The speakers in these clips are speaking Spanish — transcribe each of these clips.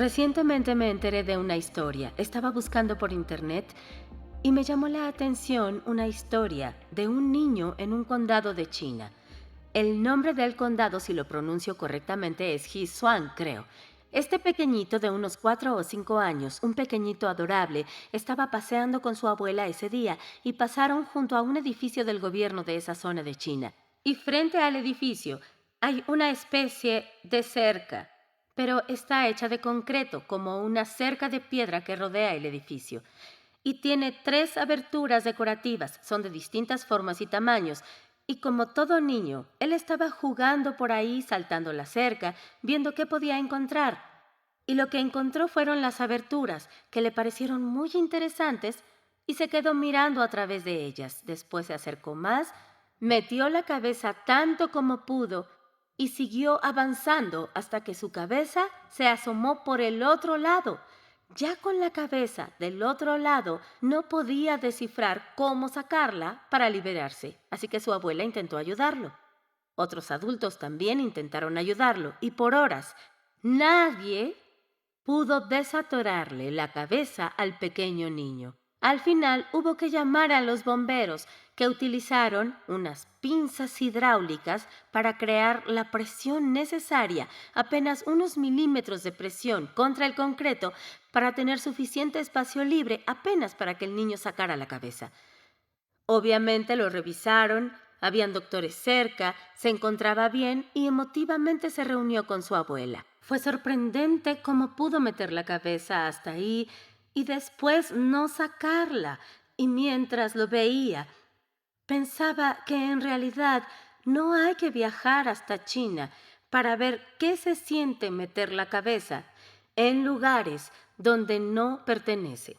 Recientemente me enteré de una historia. Estaba buscando por internet y me llamó la atención una historia de un niño en un condado de China. El nombre del condado, si lo pronuncio correctamente, es Hesuan, creo. Este pequeñito de unos 4 o 5 años, un pequeñito adorable, estaba paseando con su abuela ese día y pasaron junto a un edificio del gobierno de esa zona de China. Y frente al edificio hay una especie de cerca, pero está hecha de concreto, como una cerca de piedra que rodea el edificio. Y tiene 3 aberturas decorativas, son de distintas formas y tamaños. Y como todo niño, él estaba jugando por ahí, saltando la cerca, viendo qué podía encontrar. Y lo que encontró fueron las aberturas, que le parecieron muy interesantes, y se quedó mirando a través de ellas. Después se acercó más, metió la cabeza tanto como pudo y siguió avanzando hasta que su cabeza se asomó por el otro lado. Ya con la cabeza del otro lado no podía descifrar cómo sacarla para liberarse, así que su abuela intentó ayudarlo. Otros adultos también intentaron ayudarlo y por horas nadie pudo desatorarle la cabeza al pequeño niño. Al final hubo que llamar a los bomberos, que utilizaron unas pinzas hidráulicas para crear la presión necesaria, apenas unos milímetros de presión contra el concreto para tener suficiente espacio libre apenas para que el niño sacara la cabeza. Obviamente lo revisaron, habían doctores cerca, se encontraba bien y emotivamente se reunió con su abuela. Fue sorprendente cómo pudo meter la cabeza hasta ahí y después no sacarla. Y mientras lo veía, pensaba que en realidad no hay que viajar hasta China para ver qué se siente meter la cabeza en lugares donde no pertenece.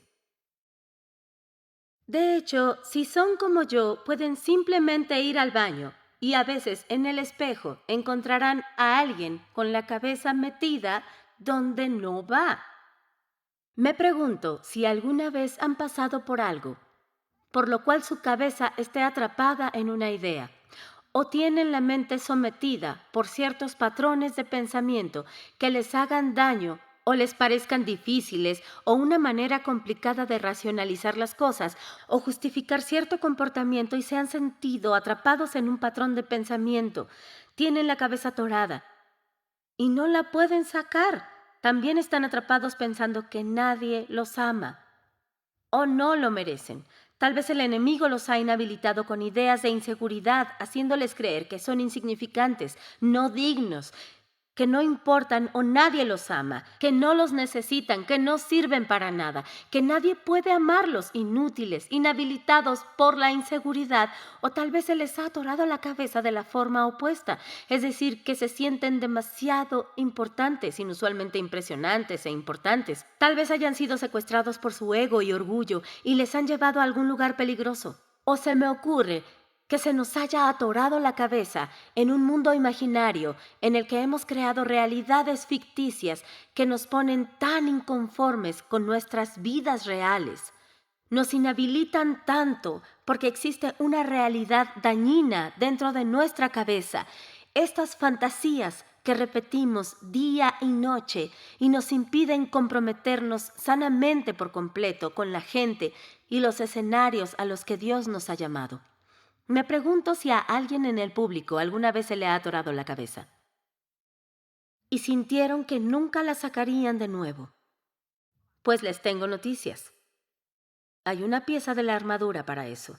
De hecho, si son como yo, pueden simplemente ir al baño y a veces en el espejo encontrarán a alguien con la cabeza metida donde no va. Me pregunto si alguna vez han pasado por algo, por lo cual su cabeza esté atrapada en una idea, o tienen la mente sometida por ciertos patrones de pensamiento que les hagan daño o les parezcan difíciles o una manera complicada de racionalizar las cosas o justificar cierto comportamiento y se han sentido atrapados en un patrón de pensamiento. Tienen la cabeza atorada y no la pueden sacar. También están atrapados pensando que nadie los ama o no lo merecen. Tal vez el enemigo los ha inhabilitado con ideas de inseguridad, haciéndoles creer que son insignificantes, no dignos, que no importan o nadie los ama, que no los necesitan, que no sirven para nada, que nadie puede amarlos, inútiles, inhabilitados por la inseguridad, o tal vez se les ha atorado la cabeza de la forma opuesta, es decir, que se sienten demasiado importantes, inusualmente impresionantes e importantes. Tal vez hayan sido secuestrados por su ego y orgullo y les han llevado a algún lugar peligroso. O se me ocurre que se nos haya atorado la cabeza en un mundo imaginario en el que hemos creado realidades ficticias que nos ponen tan inconformes con nuestras vidas reales. Nos inhabilitan tanto porque existe una realidad dañina dentro de nuestra cabeza. Estas fantasías que repetimos día y noche y nos impiden comprometernos sanamente por completo con la gente y los escenarios a los que Dios nos ha llamado. Me pregunto si a alguien en el público alguna vez se le ha atorado la cabeza y sintieron que nunca la sacarían de nuevo. Pues les tengo noticias. Hay una pieza de la armadura para eso.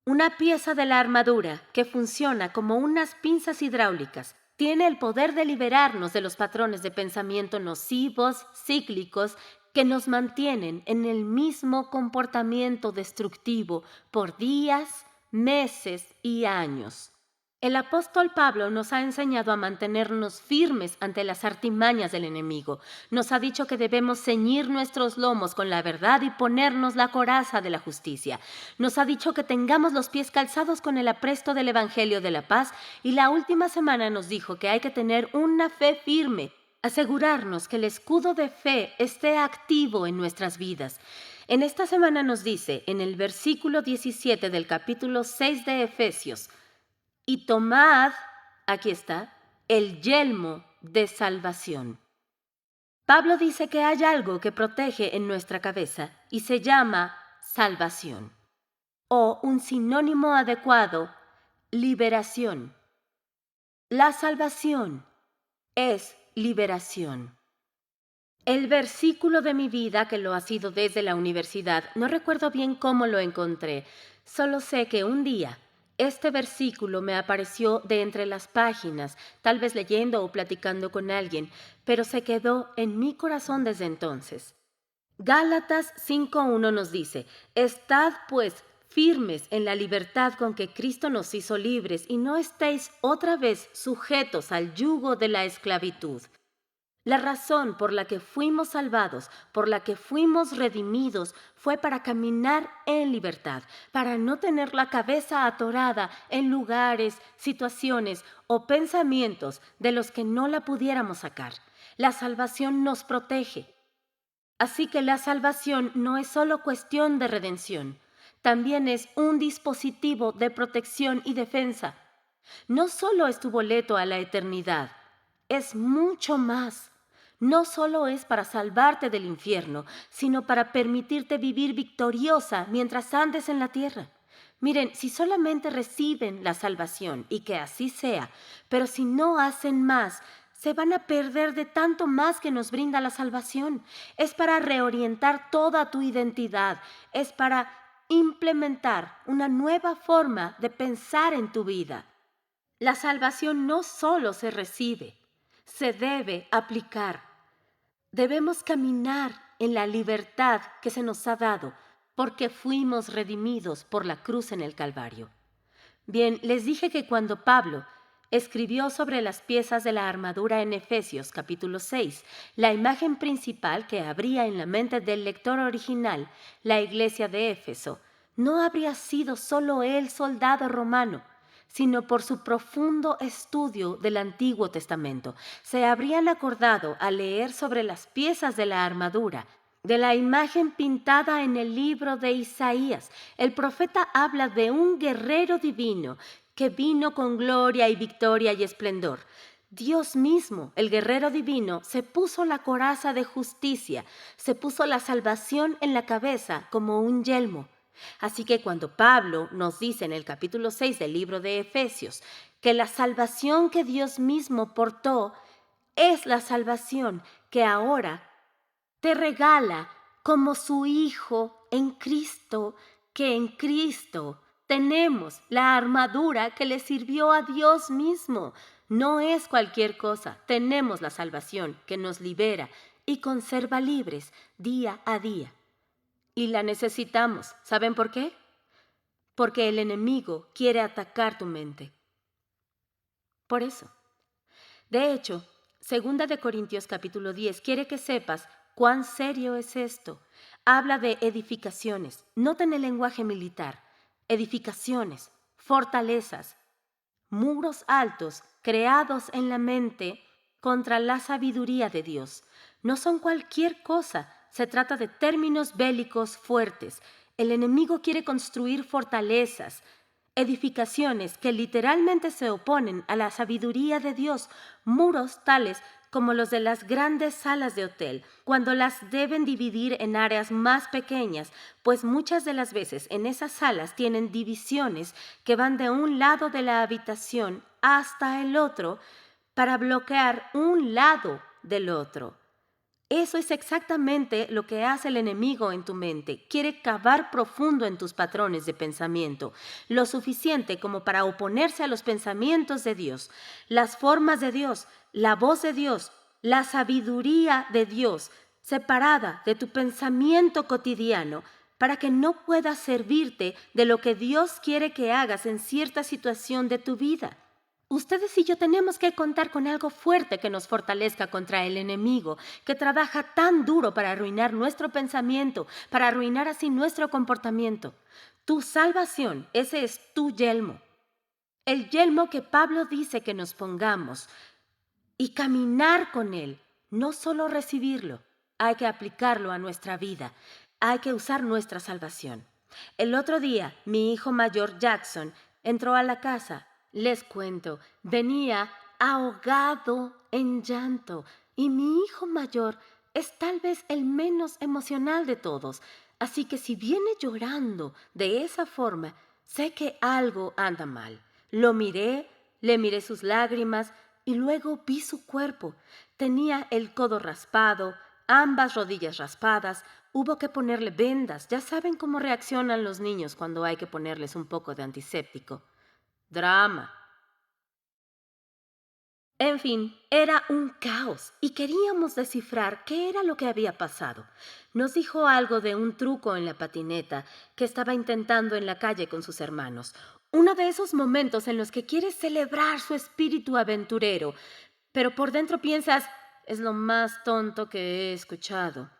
Una pieza de la armadura que funciona como unas pinzas hidráulicas. Tiene el poder de liberarnos de los patrones de pensamiento nocivos, cíclicos, que nos mantienen en el mismo comportamiento destructivo por días, meses y años. El apóstol Pablo nos ha enseñado a mantenernos firmes ante las artimañas del enemigo. Nos ha dicho que debemos ceñir nuestros lomos con la verdad y ponernos la coraza de la justicia. Nos ha dicho que tengamos los pies calzados con el apresto del Evangelio de la paz y la última semana nos dijo que hay que tener una fe firme, asegurarnos que el escudo de fe esté activo en nuestras vidas. En esta semana nos dice, en el versículo 17 del capítulo 6 de Efesios, y tomad, aquí está, el yelmo de salvación. Pablo dice que hay algo que protege en nuestra cabeza y se llama salvación, o un sinónimo adecuado, liberación. La salvación es liberación. El versículo de mi vida, que lo ha sido desde la universidad, no recuerdo bien cómo lo encontré, solo sé que un día este versículo me apareció de entre las páginas, tal vez leyendo o platicando con alguien, pero se quedó en mi corazón desde entonces. Gálatas 5:1 nos dice: Estad pues firmes en la libertad con que Cristo nos hizo libres y no estéis otra vez sujetos al yugo de la esclavitud. La razón por la que fuimos salvados, por la que fuimos redimidos, fue para caminar en libertad, para no tener la cabeza atorada en lugares, situaciones o pensamientos de los que no la pudiéramos sacar. La salvación nos protege. Así que la salvación no es solo cuestión de redención, también es un dispositivo de protección y defensa. No solo es tu boleto a la eternidad, es mucho más. No solo es para salvarte del infierno, sino para permitirte vivir victoriosa mientras andes en la tierra. Miren, si solamente reciben la salvación, y que así sea, pero si no hacen más, se van a perder de tanto más que nos brinda la salvación. Es para reorientar toda tu identidad, es para implementar una nueva forma de pensar en tu vida. La salvación no solo se recibe, se debe aplicar. Debemos caminar en la libertad que se nos ha dado porque fuimos redimidos por la cruz en el Calvario. Bien, les dije que cuando Pablo escribió sobre las piezas de la armadura en Efesios capítulo 6, la imagen principal que habría en la mente del lector original, la iglesia de Éfeso, no habría sido solo el soldado romano, sino por su profundo estudio del Antiguo Testamento. Se habrían acordado al leer sobre las piezas de la armadura, de la imagen pintada en el libro de Isaías. El profeta habla de un guerrero divino que vino con gloria y victoria y esplendor. Dios mismo, el guerrero divino, se puso la coraza de justicia, se puso la salvación en la cabeza como un yelmo. Así que cuando Pablo nos dice en el capítulo 6 del libro de Efesios que la salvación que Dios mismo portó es la salvación que ahora te regala como su Hijo en Cristo, que en Cristo tenemos la armadura que le sirvió a Dios mismo. No es cualquier cosa, tenemos la salvación que nos libera y conserva libres día a día. Y la necesitamos. ¿Saben por qué? Porque el enemigo quiere atacar tu mente. Por eso. De hecho, 2 Corintios capítulo 10 quiere que sepas cuán serio es esto. Habla de edificaciones. Noten el lenguaje militar. Edificaciones, fortalezas, muros altos creados en la mente contra la sabiduría de Dios. No son cualquier cosa. Se trata de términos bélicos fuertes. El enemigo quiere construir fortalezas, edificaciones que literalmente se oponen a la sabiduría de Dios, muros tales como los de las grandes salas de hotel, cuando las deben dividir en áreas más pequeñas, pues muchas de las veces en esas salas tienen divisiones que van de un lado de la habitación hasta el otro para bloquear un lado del otro. Eso es exactamente lo que hace el enemigo en tu mente. Quiere cavar profundo en tus patrones de pensamiento, lo suficiente como para oponerse a los pensamientos de Dios, las formas de Dios, la voz de Dios, la sabiduría de Dios, separada de tu pensamiento cotidiano, para que no puedas servirte de lo que Dios quiere que hagas en cierta situación de tu vida. Ustedes y yo tenemos que contar con algo fuerte que nos fortalezca contra el enemigo, que trabaja tan duro para arruinar nuestro pensamiento, para arruinar así nuestro comportamiento. Tu salvación, ese es tu yelmo. El yelmo que Pablo dice que nos pongamos y caminar con él, no solo recibirlo, hay que aplicarlo a nuestra vida, hay que usar nuestra salvación. El otro día, mi hijo mayor Jackson entró a la casa. Les cuento, venía ahogado en llanto y mi hijo mayor es tal vez el menos emocional de todos, así que si viene llorando de esa forma, sé que algo anda mal. Lo miré, le miré sus lágrimas y luego vi su cuerpo. Tenía el codo raspado, ambas rodillas raspadas, hubo que ponerle vendas. Ya saben cómo reaccionan los niños cuando hay que ponerles un poco de antiséptico. Drama. En fin, era un caos y queríamos descifrar qué era lo que había pasado. Nos dijo algo de un truco en la patineta que estaba intentando en la calle con sus hermanos. Uno de esos momentos en los que quieres celebrar su espíritu aventurero, pero por dentro piensas, es lo más tonto que he escuchado.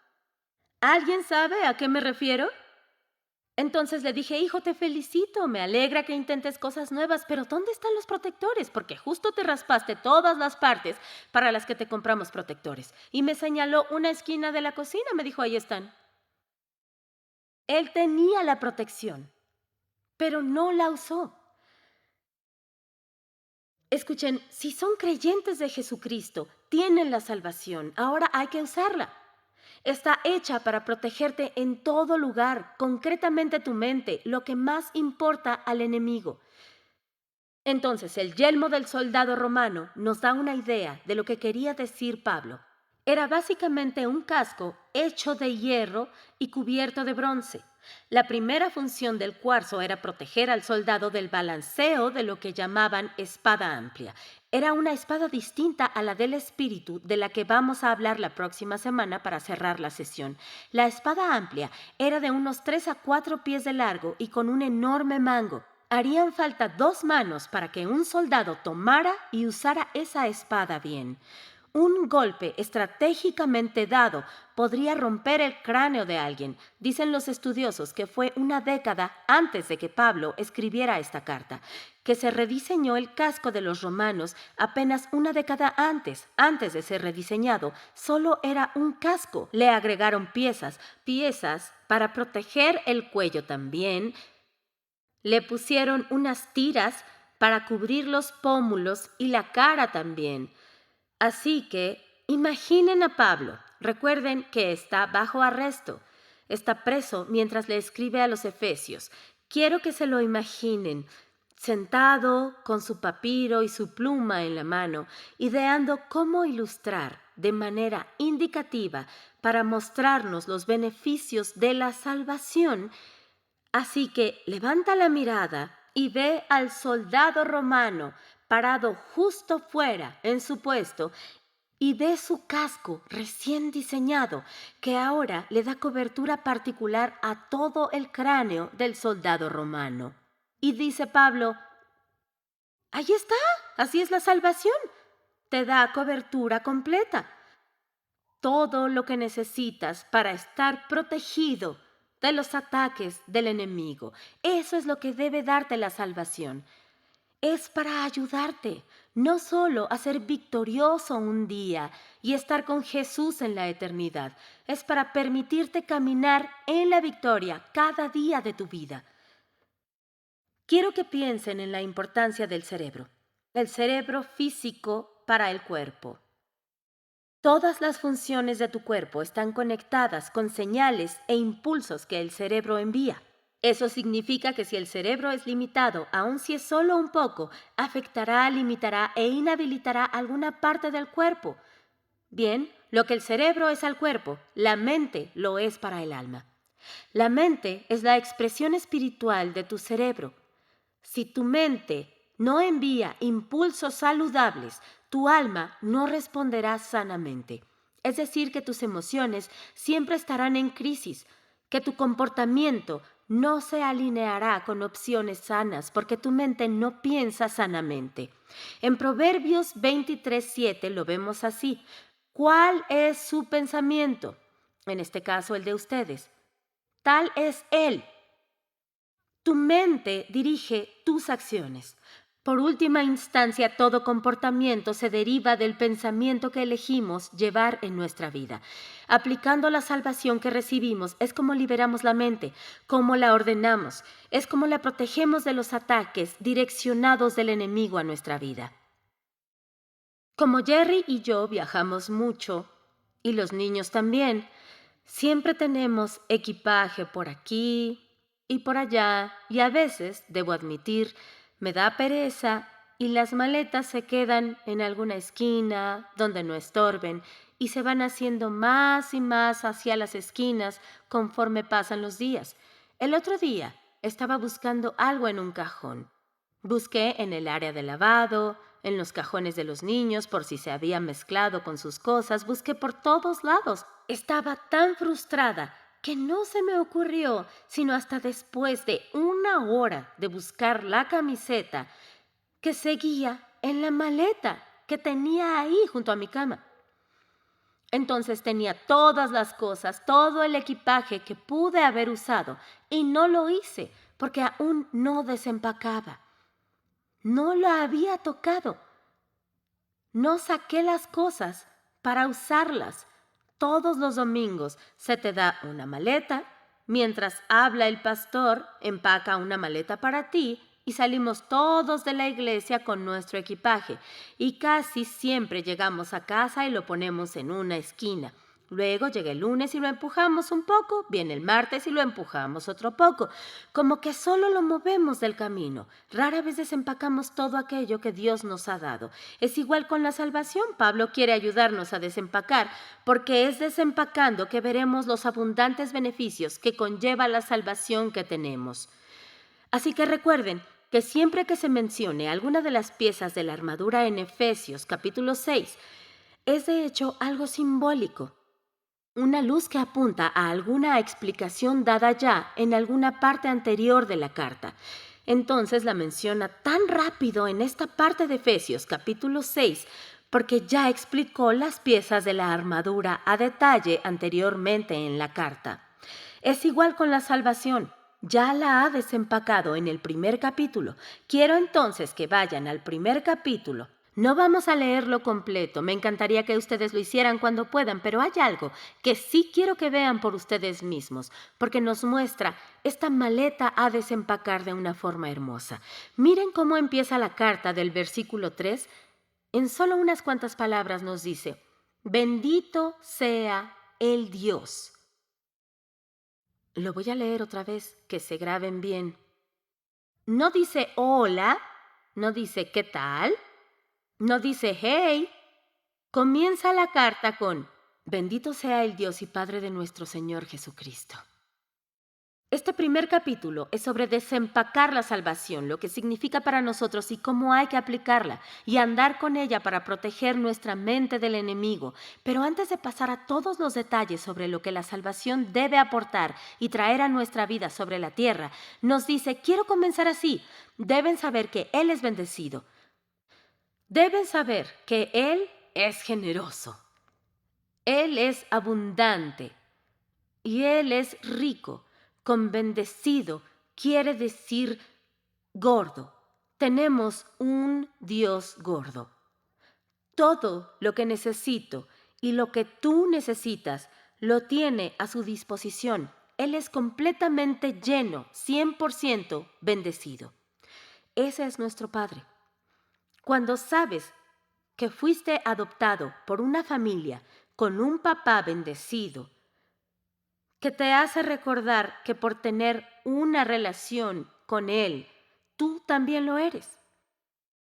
¿Alguien sabe a qué me refiero? Entonces le dije, hijo, te felicito, me alegra que intentes cosas nuevas, pero ¿dónde están los protectores? Porque justo te raspaste todas las partes para las que te compramos protectores. Y me señaló una esquina de la cocina, me dijo, ahí están. Él tenía la protección, pero no la usó. Escuchen, si son creyentes de Jesucristo, tienen la salvación, ahora hay que usarla. Está hecha para protegerte en todo lugar, concretamente tu mente, lo que más importa al enemigo. Entonces, el yelmo del soldado romano nos da una idea de lo que quería decir Pablo. Era básicamente un casco hecho de hierro y cubierto de bronce. La primera función del cuarzo era proteger al soldado del balanceo de lo que llamaban espada amplia. Era una espada distinta a la del espíritu de la que vamos a hablar la próxima semana para cerrar la sesión. La espada amplia era de unos 3 a 4 pies de largo y con un enorme mango. Harían falta 2 manos para que un soldado tomara y usara esa espada bien. Un golpe estratégicamente dado podría romper el cráneo de alguien. Dicen los estudiosos que fue una década antes de que Pablo escribiera esta carta, que se rediseñó el casco de los romanos apenas una década antes de ser rediseñado. Solo era un casco. Le agregaron piezas para proteger el cuello también. Le pusieron unas tiras para cubrir los pómulos y la cara también. Así que imaginen a Pablo. Recuerden que está bajo arresto. Está preso mientras le escribe a los efesios. Quiero que se lo imaginen, sentado con su papiro y su pluma en la mano, ideando cómo ilustrar de manera indicativa para mostrarnos los beneficios de la salvación. Así que levanta la mirada y ve al soldado romano parado justo fuera en su puesto y ve su casco recién diseñado que ahora le da cobertura particular a todo el cráneo del soldado romano. Y dice Pablo, ahí está, así es la salvación, te da cobertura completa. Todo lo que necesitas para estar protegido de los ataques del enemigo. Eso es lo que debe darte la salvación. Es para ayudarte, no solo a ser victorioso un día y estar con Jesús en la eternidad. Es para permitirte caminar en la victoria cada día de tu vida. Quiero que piensen en la importancia del cerebro. El cerebro físico para el cuerpo. Todas las funciones de tu cuerpo están conectadas con señales e impulsos que el cerebro envía. Eso significa que si el cerebro es limitado, aun si es solo un poco, afectará, limitará e inhabilitará alguna parte del cuerpo. Bien, lo que el cerebro es al cuerpo, la mente lo es para el alma. La mente es la expresión espiritual de tu cerebro. Si tu mente no envía impulsos saludables, tu alma no responderá sanamente. Es decir, que tus emociones siempre estarán en crisis, que tu comportamiento no se alineará con opciones sanas porque tu mente no piensa sanamente. En Proverbios 23:7 lo vemos así. ¿Cuál es su pensamiento? En este caso, el de ustedes. Tal es él. Tu mente dirige tus acciones. Por última instancia, todo comportamiento se deriva del pensamiento que elegimos llevar en nuestra vida. Aplicando la salvación que recibimos es como liberamos la mente, como la ordenamos, es como la protegemos de los ataques direccionados del enemigo a nuestra vida. Como Jerry y yo viajamos mucho Y los niños también. Siempre tenemos equipaje por aquí y por allá y a veces, debo admitir, me da pereza y las maletas se quedan en alguna esquina donde no estorben y se van haciendo más y más hacia las esquinas conforme pasan los días. El otro día estaba buscando algo en un cajón. Busqué en el área de lavado, en los cajones de los niños por si se había mezclado con sus cosas, busqué por todos lados. Estaba tan frustrada que no se me ocurrió, sino hasta después de 1 hora de buscar la camiseta que seguía en la maleta que tenía ahí junto a mi cama. Entonces tenía todas las cosas, todo el equipaje que pude haber usado y no lo hice porque aún no desempacaba. No lo había tocado. No saqué las cosas para usarlas. Todos los domingos se te da una maleta, mientras habla el pastor, empaca una maleta para ti y salimos todos de la iglesia con nuestro equipaje y casi siempre llegamos a casa y lo ponemos en una esquina. Luego llega el lunes y lo empujamos un poco, viene el martes y lo empujamos otro poco, como que solo lo movemos del camino. Rara vez desempacamos todo aquello que Dios nos ha dado. Es igual con la salvación. Pablo quiere ayudarnos a desempacar, porque es desempacando que veremos los abundantes beneficios que conlleva la salvación que tenemos. Así que recuerden que siempre que se mencione alguna de las piezas de la armadura en Efesios capítulo 6, es de hecho algo simbólico. Una luz que apunta a alguna explicación dada ya en alguna parte anterior de la carta. Entonces la menciona tan rápido en esta parte de Efesios capítulo 6 porque ya explicó las piezas de la armadura a detalle anteriormente en la carta. Es igual con la salvación. Ya la ha desempacado en el primer capítulo. Quiero entonces que vayan al primer capítulo. No vamos a leerlo completo, me encantaría que ustedes lo hicieran cuando puedan, pero hay algo que sí quiero que vean por ustedes mismos, porque nos muestra esta maleta a desempacar de una forma hermosa. Miren cómo empieza la carta del versículo 3. En solo unas cuantas palabras nos dice: bendito sea el Dios. Lo voy a leer otra vez, que se graben bien. No dice hola, no dice ¿qué tal? No dice hey. Comienza la carta con: bendito sea el Dios y Padre de nuestro Señor Jesucristo. Este primer capítulo es sobre desempacar la salvación, lo que significa para nosotros y cómo hay que aplicarla y andar con ella para proteger nuestra mente del enemigo. Pero antes de pasar a todos los detalles sobre lo que la salvación debe aportar y traer a nuestra vida sobre la tierra, nos dice: quiero comenzar así. Deben saber que Él es bendecido. Deben saber que Él es generoso. Él es abundante y Él es rico. Con bendecido quiere decir gordo. Tenemos un Dios gordo. Todo lo que necesito y lo que tú necesitas lo tiene a su disposición. Él es completamente lleno, 100% bendecido. Ese es nuestro Padre. Cuando sabes que fuiste adoptado por una familia con un papá bendecido, que te hace recordar que por tener una relación con Él, tú también lo eres.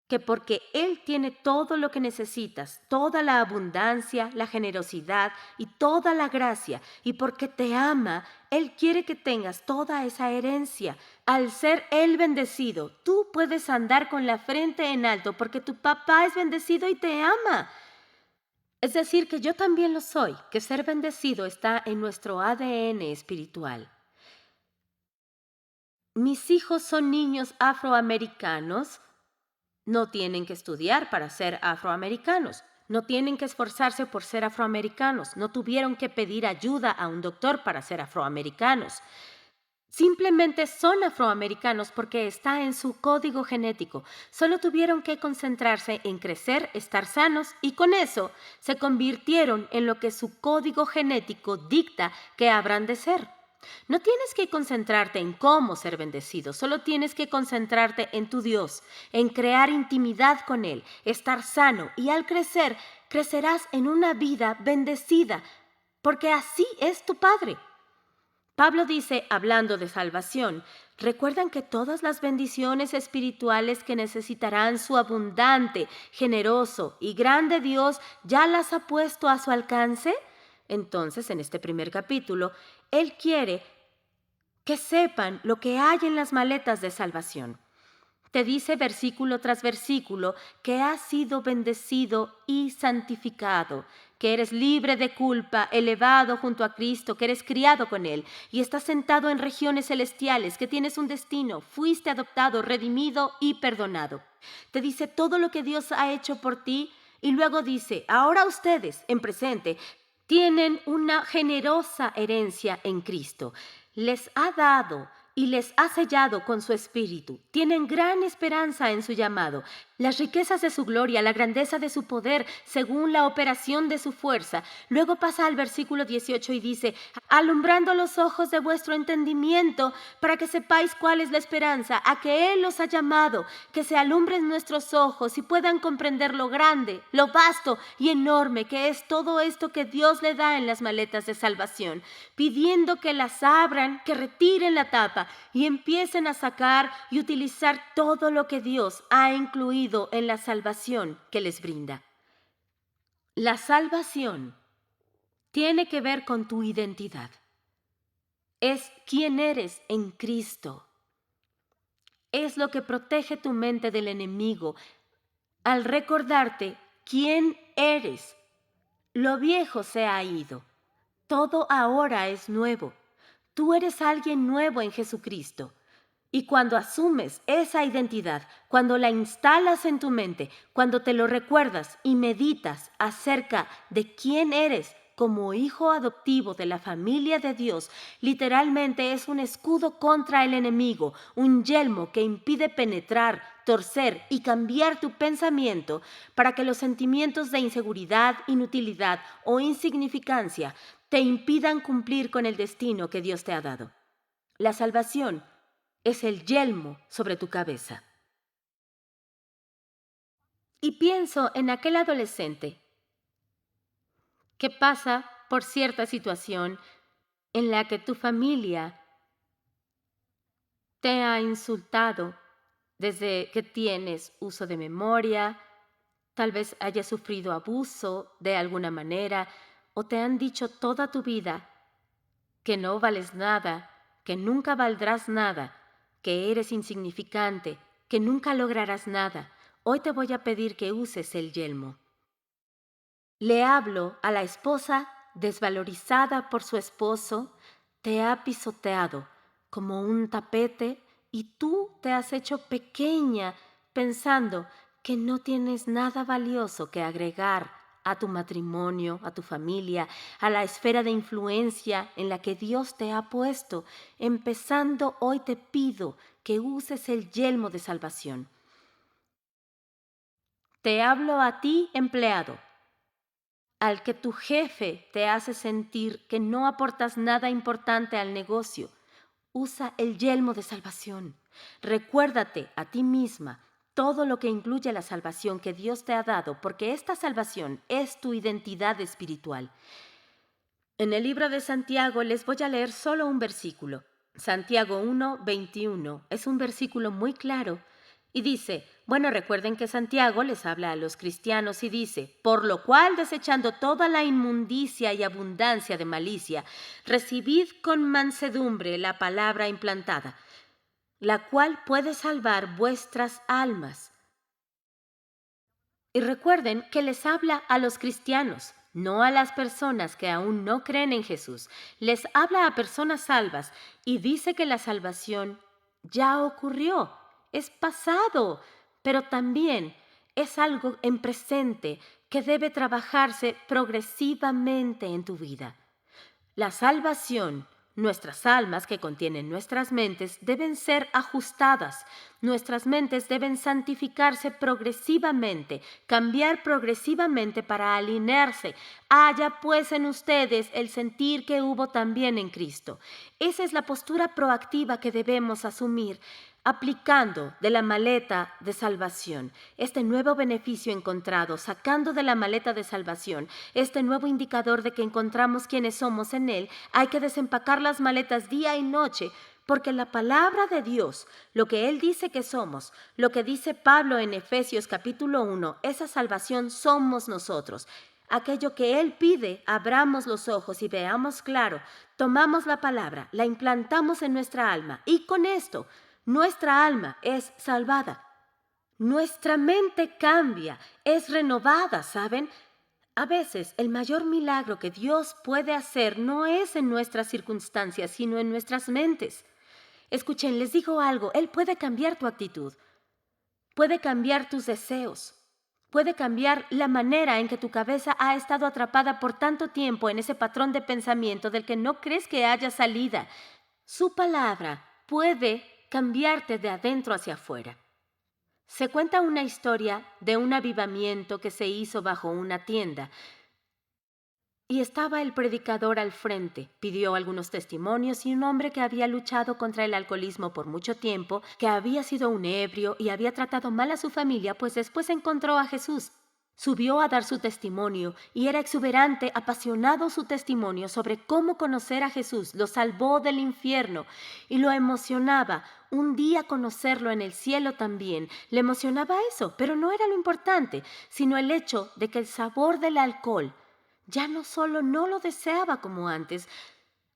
Que porque Él tiene todo lo que necesitas, toda la abundancia, la generosidad y toda la gracia, y porque te ama, Él quiere que tengas toda esa herencia. Al ser Él bendecido, tú puedes andar con la frente en alto porque tu papá es bendecido y te ama. Es decir, que yo también lo soy, que ser bendecido está en nuestro ADN espiritual. Mis hijos son niños afroamericanos. No tienen que estudiar para ser afroamericanos. No tienen que esforzarse por ser afroamericanos. No tuvieron que pedir ayuda a un doctor para ser afroamericanos. Simplemente son afroamericanos porque está en su código genético. Solo tuvieron que concentrarse en crecer, estar sanos y con eso se convirtieron en lo que su código genético dicta que habrán de ser. No tienes que concentrarte en cómo ser bendecido, solo tienes que concentrarte en tu Dios, en crear intimidad con Él, estar sano y al crecer, crecerás en una vida bendecida, porque así es tu Padre. Pablo dice, hablando de salvación, recuerdan que todas las bendiciones espirituales que necesitarán su abundante, generoso y grande Dios ya las ha puesto a su alcance. Entonces, en este primer capítulo, Él quiere que sepan lo que hay en las maletas de salvación. Te dice versículo tras versículo que has sido bendecido y santificado, que eres libre de culpa, elevado junto a Cristo, que eres criado con Él y estás sentado en regiones celestiales, que tienes un destino, fuiste adoptado, redimido y perdonado. Te dice todo lo que Dios ha hecho por ti y luego dice, ahora ustedes, en presente, tienen una generosa herencia en Cristo. Les ha dado y les ha sellado con su espíritu. Tienen gran esperanza en su llamado. Las riquezas de su gloria, la grandeza de su poder, según la operación de su fuerza. Luego pasa al versículo 18 y dice, alumbrando los ojos de vuestro entendimiento, para que sepáis cuál es la esperanza a que Él os ha llamado, que se alumbren nuestros ojos y puedan comprender lo grande, lo vasto y enorme que es todo esto que Dios le da en las maletas de salvación, pidiendo que las abran, que retiren la tapa y empiecen a sacar y utilizar todo lo que Dios ha incluido en la salvación que les brinda. La salvación tiene que ver con tu identidad. Es quién eres en Cristo. Es lo que protege tu mente del enemigo al recordarte quién eres. Lo viejo se ha ido. Todo ahora es nuevo. Tú eres alguien nuevo en Jesucristo. Y cuando asumes esa identidad, cuando la instalas en tu mente, cuando te lo recuerdas y meditas acerca de quién eres como hijo adoptivo de la familia de Dios, literalmente es un escudo contra el enemigo, un yelmo que impide penetrar, torcer y cambiar tu pensamiento para que los sentimientos de inseguridad, inutilidad o insignificancia te impidan cumplir con el destino que Dios te ha dado. La salvación es el yelmo sobre tu cabeza. Y pienso en aquel adolescente que pasa por cierta situación en la que tu familia te ha insultado desde que tienes uso de memoria, tal vez hayas sufrido abuso de alguna manera o te han dicho toda tu vida que no vales nada, que nunca valdrás nada, que eres insignificante, que nunca lograrás nada. Hoy te voy a pedir que uses el yelmo. Le hablo a la esposa desvalorizada por su esposo, te ha pisoteado como un tapete y tú te has hecho pequeña pensando que no tienes nada valioso que agregar a tu matrimonio, a tu familia, a la esfera de influencia en la que Dios te ha puesto. Empezando hoy te pido que uses el yelmo de salvación. Te hablo a ti, empleado, al que tu jefe te hace sentir que no aportas nada importante al negocio. Usa el yelmo de salvación. Recuérdate a ti misma todo lo que incluye la salvación que Dios te ha dado, porque esta salvación es tu identidad espiritual. En el libro de Santiago les voy a leer solo un versículo. Santiago 1:21 es un versículo muy claro y dice, bueno, recuerden que Santiago les habla a los cristianos y dice, por lo cual, desechando toda la inmundicia y abundancia de malicia, recibid con mansedumbre la palabra implantada, la cual puede salvar vuestras almas. Y recuerden que les habla a los cristianos, no a las personas que aún no creen en Jesús. Les habla a personas salvas y dice que la salvación ya ocurrió, es pasado, pero también es algo en presente que debe trabajarse progresivamente en tu vida. La salvación Nuestras almas, que contienen nuestras mentes, deben ser ajustadas. Nuestras mentes deben santificarse progresivamente, cambiar progresivamente para alinearse. Haya pues en ustedes el sentir que hubo también en Cristo. Esa es la postura proactiva que debemos asumir, aplicando de la maleta de salvación este nuevo beneficio encontrado, sacando de la maleta de salvación este nuevo indicador de que encontramos quienes somos en Él. Hay que desempacar las maletas día y noche, porque la palabra de Dios, lo que Él dice que somos, lo que dice Pablo en Efesios capítulo 1, esa salvación somos nosotros. Aquello que Él pide, abramos los ojos y veamos claro, tomamos la palabra, la implantamos en nuestra alma y con esto nuestra alma es salvada. Nuestra mente cambia, es renovada, ¿saben? A veces el mayor milagro que Dios puede hacer no es en nuestras circunstancias, sino en nuestras mentes. Escuchen, les digo algo, Él puede cambiar tu actitud, puede cambiar tus deseos, puede cambiar la manera en que tu cabeza ha estado atrapada por tanto tiempo en ese patrón de pensamiento del que no crees que haya salida. Su palabra puede cambiarte de adentro hacia afuera. Se cuenta una historia de un avivamiento que se hizo bajo una tienda. Y estaba el predicador al frente, pidió algunos testimonios y un hombre que había luchado contra el alcoholismo por mucho tiempo, que había sido un ebrio y había tratado mal a su familia, pues después encontró a Jesús. Subió a dar su testimonio y era exuberante, apasionado su testimonio sobre cómo conocer a Jesús, lo salvó del infierno y lo emocionaba un día conocerlo en el cielo también. Le emocionaba eso, pero no era lo importante, sino el hecho de que el sabor del alcohol ya no solo no lo deseaba como antes,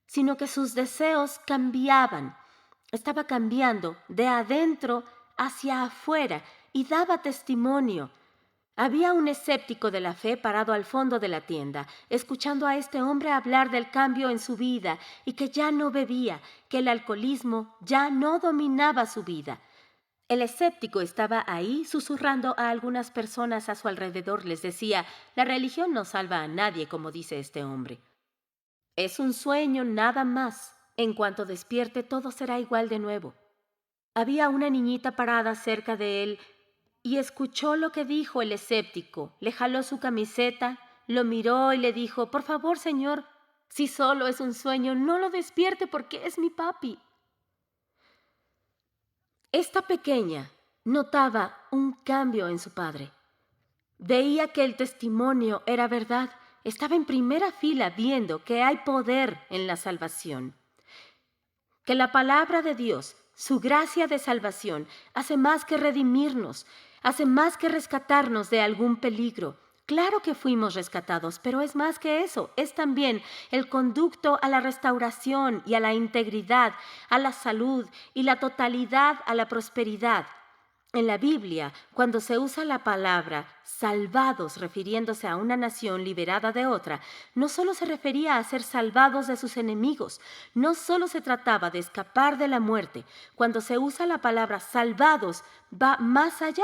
sino que sus deseos cambiaban. Estaba cambiando de adentro hacia afuera y daba testimonio. Había un escéptico de la fe parado al fondo de la tienda, escuchando a este hombre hablar del cambio en su vida y que ya no bebía, que el alcoholismo ya no dominaba su vida. El escéptico estaba ahí susurrando a algunas personas a su alrededor. Les decía, la religión no salva a nadie, como dice este hombre. Es un sueño nada más. En cuanto despierte, todo será igual de nuevo. Había una niñita parada cerca de él y escuchó lo que dijo el escéptico. Le jaló su camiseta, lo miró y le dijo, por favor, señor, si solo es un sueño, no lo despierte porque es mi papi. Esta pequeña notaba un cambio en su padre. Veía que el testimonio era verdad. Estaba en primera fila viendo que hay poder en la salvación. Que la palabra de Dios, su gracia de salvación, hace más que redimirnos, hace más que rescatarnos de algún peligro. Claro que fuimos rescatados, pero es más que eso. Es también el conducto a la restauración y a la integridad, a la salud y la totalidad a la prosperidad. En la Biblia, cuando se usa la palabra salvados refiriéndose a una nación liberada de otra, no solo se refería a ser salvados de sus enemigos, no solo se trataba de escapar de la muerte. Cuando se usa la palabra salvados, va más allá.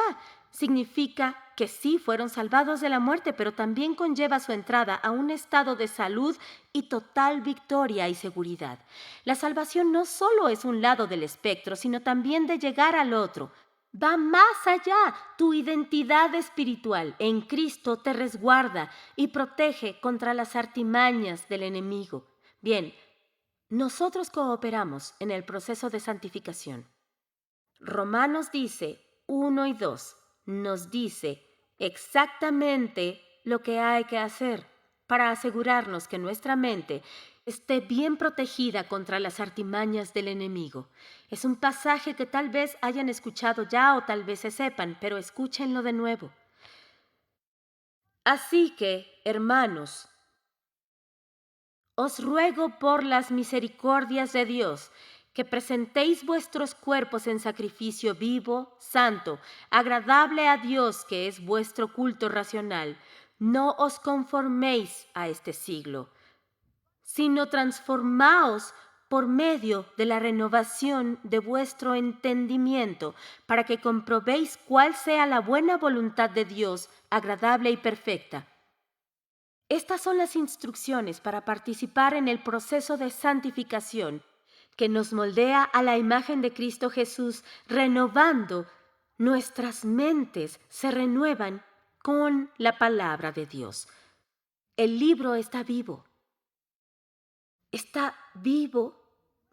Significa que sí fueron salvados de la muerte, pero también conlleva su entrada a un estado de salud y total victoria y seguridad. La salvación no solo es un lado del espectro, sino también de llegar al otro. Va más allá. Tu identidad espiritual en Cristo te resguarda y protege contra las artimañas del enemigo. Bien, nosotros cooperamos en el proceso de santificación. Romanos dice 1 y 2, nos dice exactamente lo que hay que hacer para asegurarnos que nuestra mente esté bien protegida contra las artimañas del enemigo. Es un pasaje que tal vez hayan escuchado ya o tal vez se sepan, pero escúchenlo de nuevo. Así que, hermanos, os ruego por las misericordias de Dios que presentéis vuestros cuerpos en sacrificio vivo, santo, agradable a Dios, que es vuestro culto racional. No os conforméis a este siglo, sino transformaos por medio de la renovación de vuestro entendimiento, para que comprobéis cuál sea la buena voluntad de Dios, agradable y perfecta. Estas son las instrucciones para participar en el proceso de santificación que nos moldea a la imagen de Cristo Jesús, renovando nuestras mentes, se renuevan con la palabra de Dios. El libro está vivo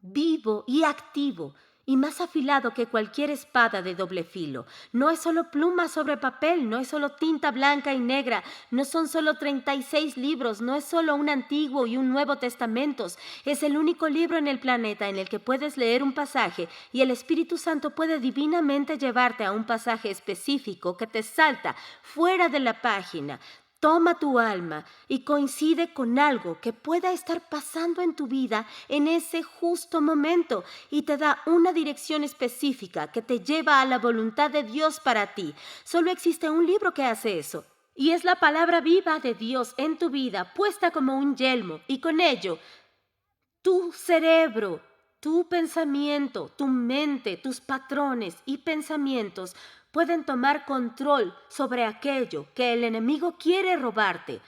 vivo y activo, y más afilado que cualquier espada de doble filo. No es solo pluma sobre papel, no es solo tinta blanca y negra, no son solo 36 libros, no es solo un Antiguo y un Nuevo Testamentos. Es el único libro en el planeta en el que puedes leer un pasaje y el Espíritu Santo puede divinamente llevarte a un pasaje específico que te salta fuera de la página. Toma tu alma y coincide con algo que pueda estar pasando en tu vida en ese justo momento y te da una dirección específica que te lleva a la voluntad de Dios para ti. Solo existe un libro que hace eso y es la palabra viva de Dios en tu vida, puesta como un yelmo, y con ello tu cerebro, tu pensamiento, tu mente, tus patrones y pensamientos pueden tomar control sobre aquello que el enemigo quiere robarte.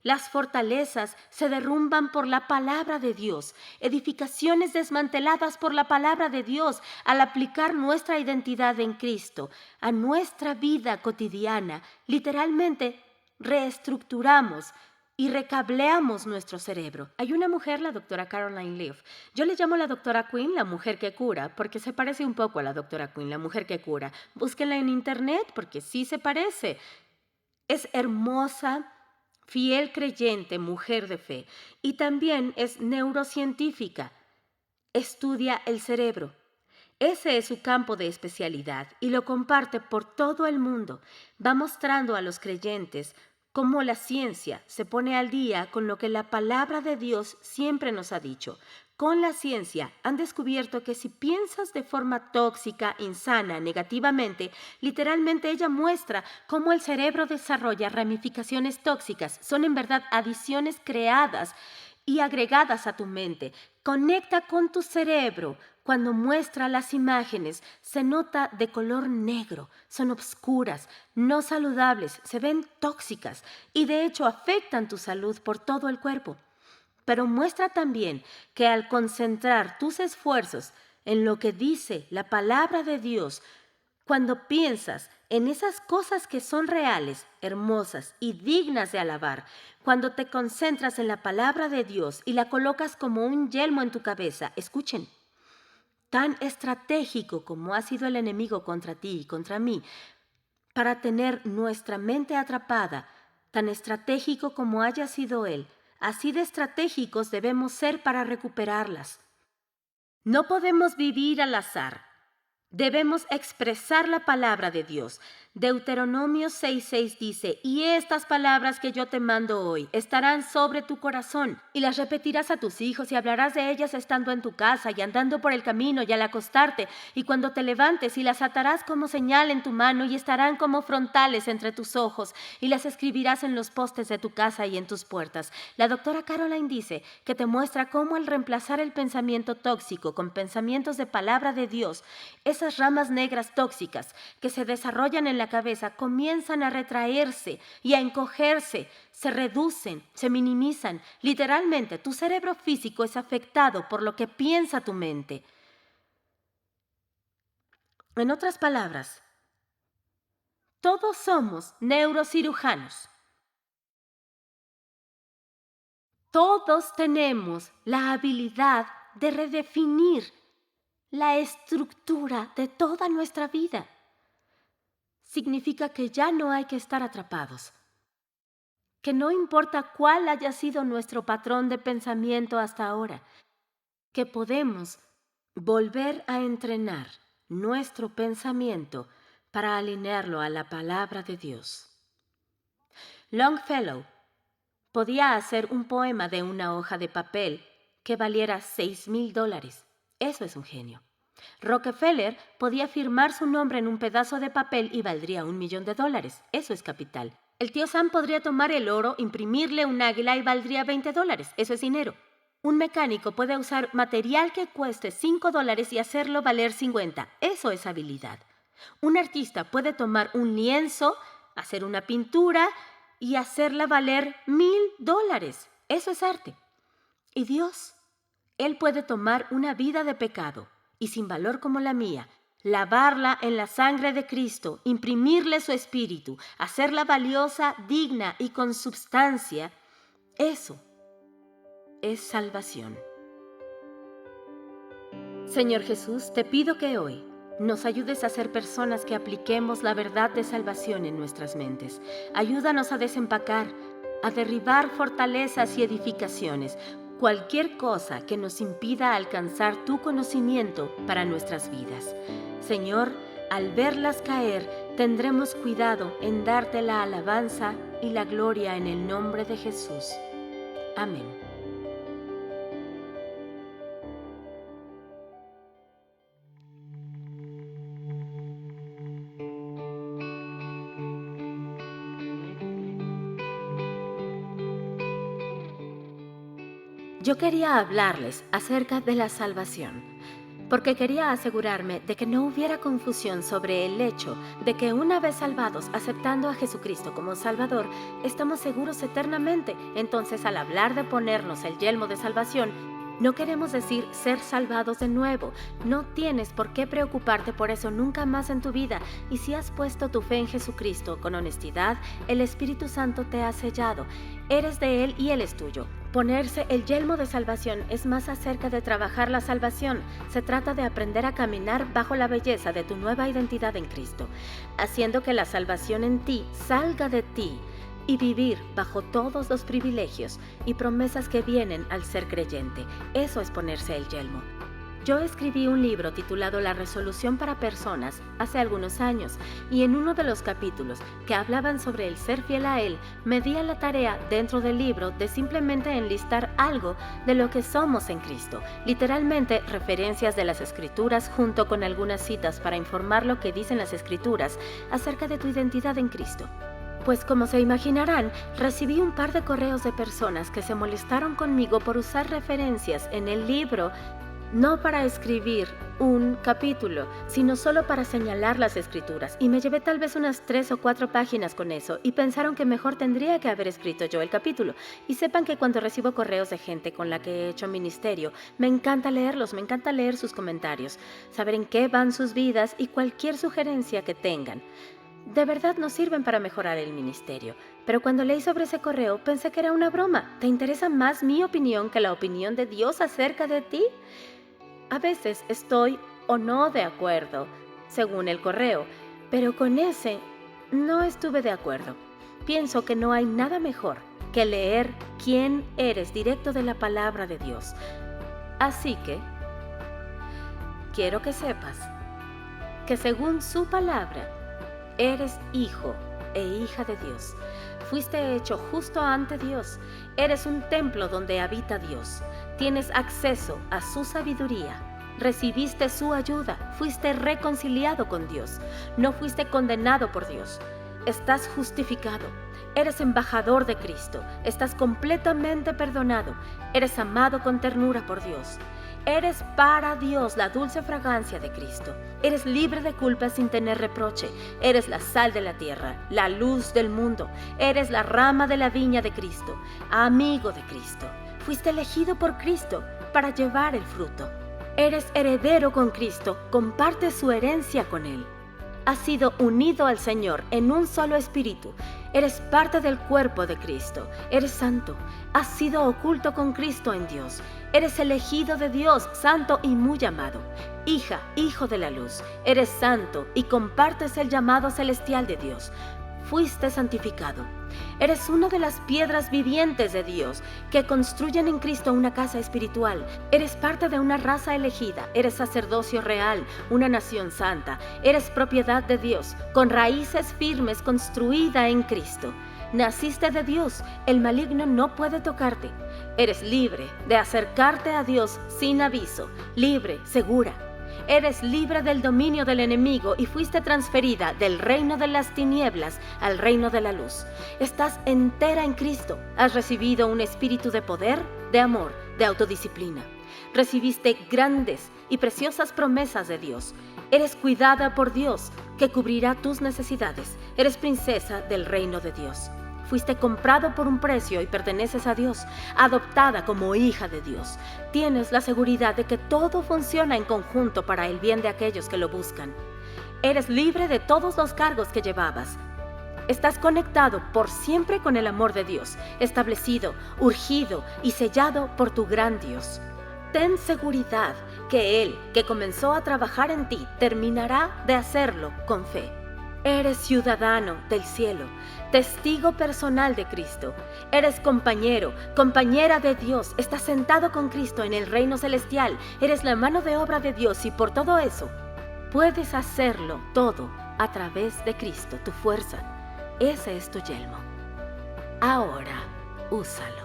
Las fortalezas se derrumban por la palabra de Dios, edificaciones desmanteladas por la palabra de Dios al aplicar nuestra identidad en Cristo a nuestra vida cotidiana. Literalmente reestructuramos y recableamos nuestro cerebro. Hay una mujer, la doctora Caroline Leaf. Yo le llamo la doctora Quinn la mujer que cura, porque se parece un poco a la doctora Quinn, la mujer que cura. Búsquenla en internet, porque sí se parece. Es hermosa, fiel creyente, mujer de fe. Y también es neurocientífica. Estudia el cerebro. Ese es su campo de especialidad y lo comparte por todo el mundo. Va mostrando a los creyentes cómo la ciencia se pone al día con lo que la palabra de Dios siempre nos ha dicho. Con la ciencia han descubierto que si piensas de forma tóxica, insana, negativamente, literalmente ella muestra cómo el cerebro desarrolla ramificaciones tóxicas. Son en verdad adiciones creadas y agregadas a tu mente. Conecta con tu cerebro. Cuando muestra las imágenes, se nota de color negro, son obscuras, no saludables, se ven tóxicas y de hecho afectan tu salud por todo el cuerpo. Pero muestra también que al concentrar tus esfuerzos en lo que dice la palabra de Dios, cuando piensas en esas cosas que son reales, hermosas y dignas de alabar, cuando te concentras en la palabra de Dios y la colocas como un yelmo en tu cabeza, escuchen, tan estratégico como ha sido el enemigo contra ti y contra mí, para tener nuestra mente atrapada, tan estratégico como haya sido él, así de estratégicos debemos ser para recuperarlas. No podemos vivir al azar. Debemos expresar la palabra de Dios. Deuteronomio 6:6 dice, y estas palabras que yo te mando hoy estarán sobre tu corazón, y las repetirás a tus hijos y hablarás de ellas estando en tu casa y andando por el camino y al acostarte, y cuando te levantes, y las atarás como señal en tu mano y estarán como frontales entre tus ojos, y las escribirás en los postes de tu casa y en tus puertas. La doctora Caroline dice que te muestra cómo al reemplazar el pensamiento tóxico con pensamientos de palabra de Dios, esas ramas negras tóxicas que se desarrollan en la cabeza comienzan a retraerse y a encogerse, se reducen, se minimizan. Literalmente, tu cerebro físico es afectado por lo que piensa tu mente. En otras palabras, todos somos neurocirujanos. Todos tenemos la habilidad de redefinir la estructura de toda nuestra vida. Significa que ya no hay que estar atrapados, que no importa cuál haya sido nuestro patrón de pensamiento hasta ahora, que podemos volver a entrenar nuestro pensamiento para alinearlo a la palabra de Dios. Longfellow podía hacer un poema de una hoja de papel que valiera $6,000. Eso es un genio. Rockefeller podía firmar su nombre en un pedazo de papel y valdría $1,000,000. Eso es capital. El tío Sam podría tomar el oro, imprimirle un águila y valdría $20. Eso es dinero. Un mecánico puede usar material que cueste $5 y hacerlo valer 50. Eso es habilidad. Un artista puede tomar un lienzo, hacer una pintura y hacerla valer $1,000. Eso es arte. Y Dios, Él puede tomar una vida de pecado y sin valor como la mía, lavarla en la sangre de Cristo, imprimirle su espíritu, hacerla valiosa, digna y con substancia. Eso es salvación. Señor Jesús, te pido que hoy nos ayudes a ser personas que apliquemos la verdad de salvación en nuestras mentes. Ayúdanos a desempacar, a derribar fortalezas y edificaciones, cualquier cosa que nos impida alcanzar tu conocimiento para nuestras vidas. Señor, al verlas caer, tendremos cuidado en darte la alabanza y la gloria en el nombre de Jesús. Amén. Yo quería hablarles acerca de la salvación, porque quería asegurarme de que no hubiera confusión sobre el hecho de que una vez salvados, aceptando a Jesucristo como Salvador, estamos seguros eternamente. Entonces, al hablar de ponernos el yelmo de salvación, no queremos decir ser salvados de nuevo. No tienes por qué preocuparte por eso nunca más en tu vida. Y si has puesto tu fe en Jesucristo con honestidad, el Espíritu Santo te ha sellado. Eres de Él y Él es tuyo. Ponerse el yelmo de salvación es más acerca de trabajar la salvación. Se trata de aprender a caminar bajo la belleza de tu nueva identidad en Cristo, haciendo que la salvación en ti salga de ti y vivir bajo todos los privilegios y promesas que vienen al ser creyente. Eso es ponerse el yelmo. Yo escribí un libro titulado La Resolución para Personas hace algunos años, y en uno de los capítulos que hablaban sobre el ser fiel a Él, me di a la tarea dentro del libro de simplemente enlistar algo de lo que somos en Cristo, literalmente referencias de las Escrituras junto con algunas citas para informar lo que dicen las Escrituras acerca de tu identidad en Cristo. Pues como se imaginarán, recibí un par de correos de personas que se molestaron conmigo por usar referencias en el libro, no para escribir un capítulo, sino solo para señalar las Escrituras. Y me llevé tal vez unas 3 o 4 páginas con eso, y pensaron que mejor tendría que haber escrito yo el capítulo. Y sepan que cuando recibo correos de gente con la que he hecho ministerio, me encanta leerlos, me encanta leer sus comentarios, saber en qué van sus vidas y cualquier sugerencia que tengan. De verdad nos sirven para mejorar el ministerio. Pero cuando leí sobre ese correo, pensé que era una broma. ¿Te interesa más mi opinión que la opinión de Dios acerca de ti? A veces estoy o no de acuerdo, según el correo, pero con ese no estuve de acuerdo. Pienso que no hay nada mejor que leer quién eres directo de la palabra de Dios. Así que quiero que sepas que según su palabra, eres hijo e hija de Dios. Fuiste hecho justo ante Dios. Eres un templo donde habita Dios. Tienes acceso a su sabiduría. Recibiste su ayuda. Fuiste reconciliado con Dios. No fuiste condenado por Dios. Estás justificado. Eres embajador de Cristo. Estás completamente perdonado. Eres amado con ternura por Dios. Eres para Dios la dulce fragancia de Cristo. Eres libre de culpa sin tener reproche. Eres la sal de la tierra, la luz del mundo. Eres la rama de la viña de Cristo, amigo de Cristo. Fuiste elegido por Cristo para llevar el fruto. Eres heredero con Cristo, compartes su herencia con Él. Has sido unido al Señor en un solo espíritu. Eres parte del cuerpo de Cristo. Eres santo. Has sido oculto con Cristo en Dios. Eres elegido de Dios, santo y muy amado. Hija, hijo de la luz. Eres santo y compartes el llamado celestial de Dios. Fuiste santificado. Eres una de las piedras vivientes de Dios que construyen en Cristo una casa espiritual. Eres parte de una raza elegida. Eres sacerdocio real, una nación santa. Eres propiedad de Dios, con raíces firmes construida en Cristo. Naciste de Dios. El maligno no puede tocarte. Eres libre de acercarte a Dios sin aviso. Libre, segura. Eres libre del dominio del enemigo y fuiste transferida del reino de las tinieblas al reino de la luz. Estás entera en Cristo. Has recibido un espíritu de poder, de amor, de autodisciplina. Recibiste grandes y preciosas promesas de Dios. Eres cuidada por Dios, que cubrirá tus necesidades. Eres princesa del reino de Dios. fuiste comprado por un precio y perteneces a Dios, adoptada como hija de Dios. Tienes la seguridad de que todo funciona en conjunto para el bien de aquellos que lo buscan. Eres libre de todos los cargos que llevabas. Estás conectado por siempre con el amor de Dios, establecido, urgido y sellado por tu gran Dios. Ten seguridad que Él, que comenzó a trabajar en ti, terminará de hacerlo con fe. Eres ciudadano del cielo, testigo personal de Cristo. Eres compañero, compañera de Dios. Estás sentado con Cristo en el reino celestial. Eres la mano de obra de Dios y por todo eso puedes hacerlo todo a través de Cristo, tu fuerza. Ese es tu yelmo. Ahora, úsalo.